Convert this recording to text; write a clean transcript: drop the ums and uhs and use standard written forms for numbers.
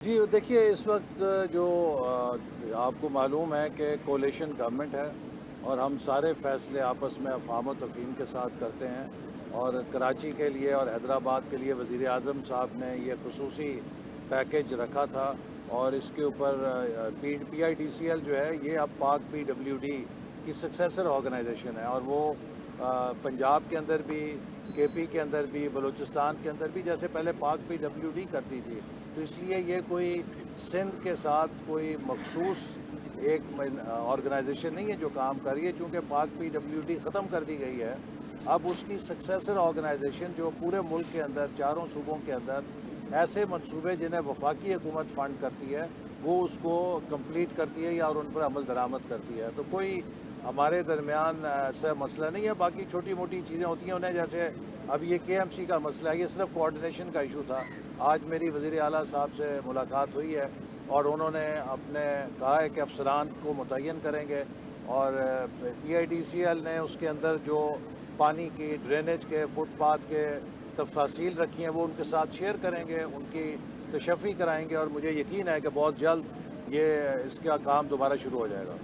جی دیکھیے اس وقت جو آپ کو معلوم ہے کہ کولیشن گورنمنٹ ہے اور ہم سارے فیصلے آپس میں افہام و تفہیم کے ساتھ کرتے ہیں، اور کراچی کے لیے اور حیدرآباد کے لیے وزیر اعظم صاحب نے یہ خصوصی پیکیج رکھا تھا، اور اس کے اوپر پی آئی ڈی سی ایل جو ہے یہ اب پاک پی ڈبلیو ڈی کی سکسیسر آرگنائزیشن ہے، اور وہ پنجاب کے اندر بھی، کے پی کے اندر بھی، بلوچستان کے اندر بھی جیسے پہلے پاک پی ڈبلیو ڈی کرتی تھی، تو اس لیے یہ کوئی سندھ کے ساتھ کوئی مخصوص ایک آرگنائزیشن نہیں ہے جو کام کر رہی ہے، چونکہ پاک پی ڈبلیو ڈی ختم کر دی گئی ہے۔ اب اس کی سکسیسر آرگنائزیشن جو پورے ملک کے اندر چاروں صوبوں کے اندر ایسے منصوبے جنہیں وفاقی حکومت فنڈ کرتی ہے وہ اس کو کمپلیٹ کرتی ہے یا اور ان پر عمل درآمد کرتی ہے، تو کوئی ہمارے درمیان ایسا مسئلہ نہیں ہے۔ باقی چھوٹی موٹی چیزیں ہوتی ہیں انہیں، جیسے اب یہ کے ایم سی کا مسئلہ ہے، یہ صرف کوآرڈینیشن کا ایشو تھا۔ آج میری وزیر اعلیٰ صاحب سے ملاقات ہوئی ہے اور انہوں نے اپنے کہا ہے کہ افسران کو متعین کریں گے، اور پی آئی ڈی سی ایل نے اس کے اندر جو پانی کی ڈرینیج کے فٹ پاتھ کے تفاصیل رکھی ہیں وہ ان کے ساتھ شیئر کریں گے، ان کی تشفی کرائیں گے، اور مجھے یقین ہے کہ بہت جلد یہ اس کا کام دوبارہ شروع ہو جائے گا۔